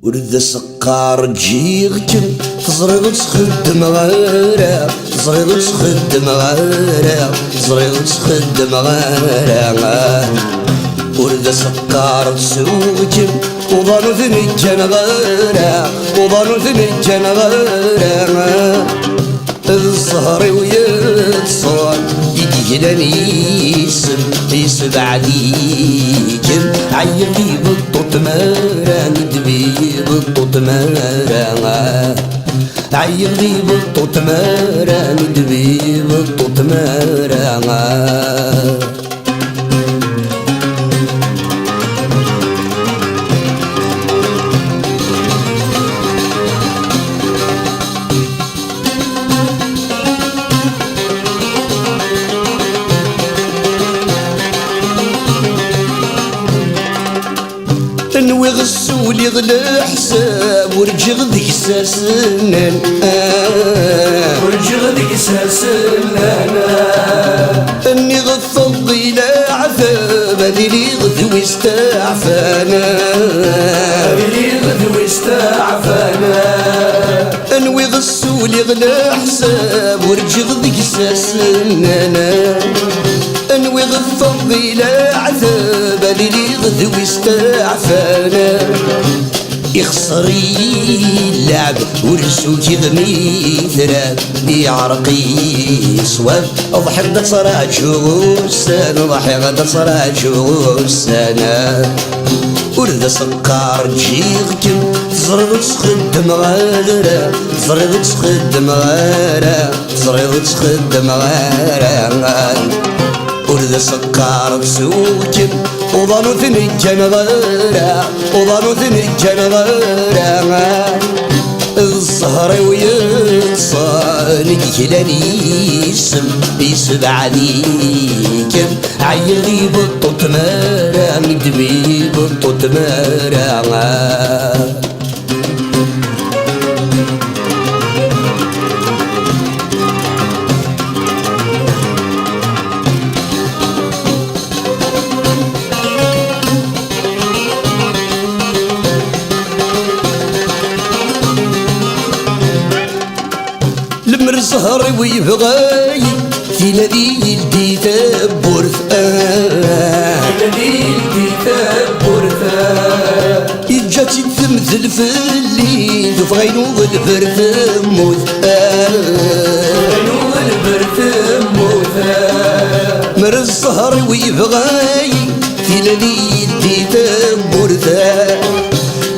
ورد سقار جيغكن تزريغ تخدم غيرها تزريغ تخدم غيرها تزريغ تخدم غيرها ورد سقار تسوقكن وظنو ثنجن غيرها وظنو ثنجن غيرها الزهر ويتصال يجيلني يسب عليكن عيني بالطوط مارا ندبي بالطوط مارا عيني بالطوط مارا ندبي بالطوط مارا نوي غسولي غلا حساب ورجغ ذيك ساسنان ورجغ ذيك ساسنان اني غفض الى عذاب هذي لي غدوي استعفانا هذي لي غدوي استعفانا انوي غسولي غلا حساب ورجغ ذيك ساسنان انوي غفض الى عذاب هذي لي غدوي استعفانا يخسري اللعب ورسوكي ذمي ثراب يعرقي صواب اضحك دا صراع شغوسان اضحك دا صراع شغوسان ورد سقار جيغكن تزرد تخدم غيرها تزرد تخدم غيرها تزرد تخدم غيرها ورد سقار تسوكن وظنو ثنجن غيرها وظنو ثنجن غيرها الزهر ويتصال يجلني يسب عليكن عيني بالطوط مارا ندبي بالطوط مارا الزهر ويبغاي في الذي يلدي تبورث الذي يلدي تبورث يجاتي تمثل في الليل وفغينو البرث موت غينو البرث موت مر الزهر ويبغاي في الذي يلدي تبورث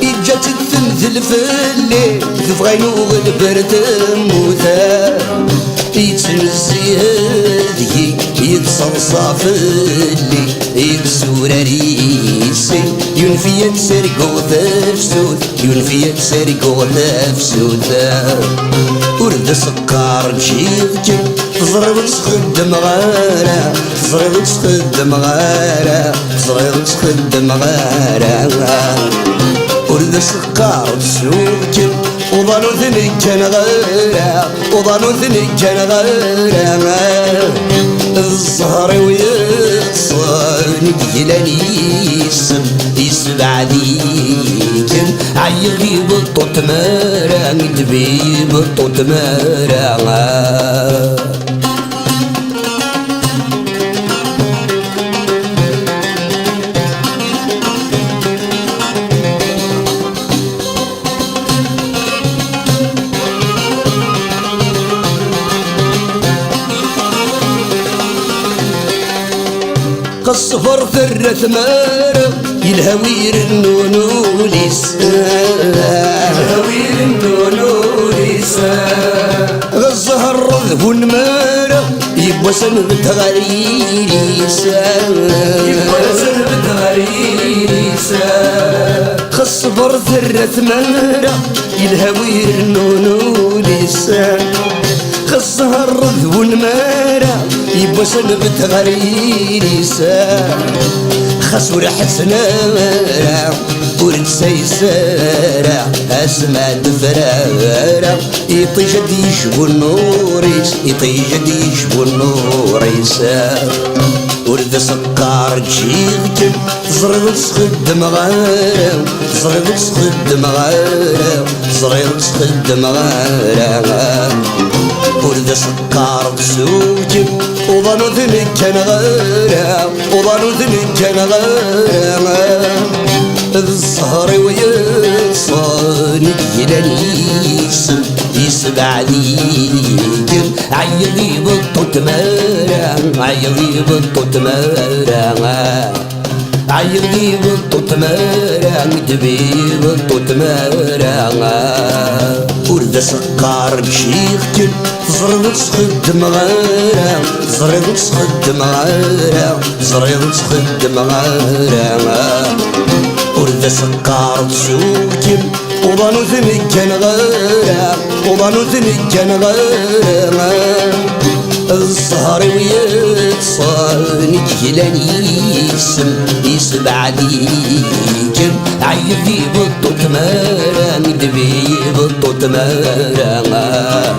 يجاتي تمثل في الليل تبغينو البرد موثا يتنزي هذي يتصلصى في اللي يكسور ريسي ينفي تسرقو ثفسوث ينفي تسرقو ثفسوث ورد سكار جيغكن تزرد تخدم غارة تزرد تخدم غارة تزرد تخدم غارة ورد سكار تسوكن وظنو ثنجن غيرها وظنو ثنجن غيرها الزهر ويتصال يجلني يسب عليكن عيني بالطوط مارا ندبي بالطوط مارا الصفر ثرة ثمارة يلهوير النونوليس يلهوير النونوليس غزها الرذب والمارة يبوى سنبت غريسة يبوى سنبت غريسة خصبر ثرة ثمارة الهوي النونو لسان خصها الرذ والمارة يبوس نبت غرير يسان خصو حسنا مارة ورد سيسارة اسمع دفرارة يطيجد يشبو النوريس يطيجد يشبو النوريس ورد سكر تشيغتن زريض سخد مغارة زريض سخد مغارة زريض سخد مغارة ورد سكر تسوجن وظنو ذنك كان غارة وظنو ذنك كان غارة الزهر ويصاني يلانيس يسبع ليك عيضي بطوط مارا عيضي بطوط مارا عيضي بطوط مارا مدبي بطوط مارا ورد سكر بشيختن زريض سخد مغارة زريض سخد مغارة زريض سخد مغارة ورد سكر تسوجن وظنو ذنك كان غارة وظنو ذنك كان غارة الزهر ويتصاني يلانيس يسبع ليك عيدي بطوط مارا ندبي بطوط مارا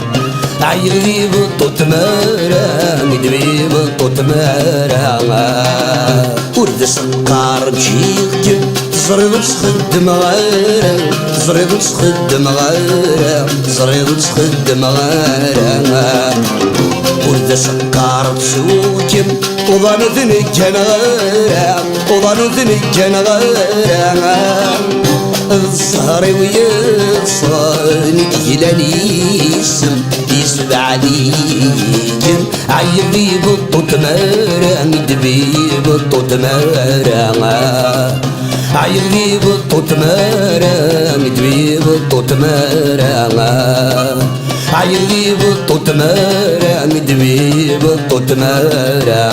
عيدي بطوط مارا ندبي بطوط مارا ورد سكر بشيختن زريض سخد مغارة زريض سخد مغارة زريض سخد مغارة ورد سكر تسوجن وظنو ذنك كان غارة وظنو ذنك كان غارة الزهر ويصاني يلانيس يسبع ليك عيدي بطوط مارا ندبي بطوط مارا عيدي بطوط مارا ندبي بطوط مارا عيدي بطوط مارا ندبي بطوط مارا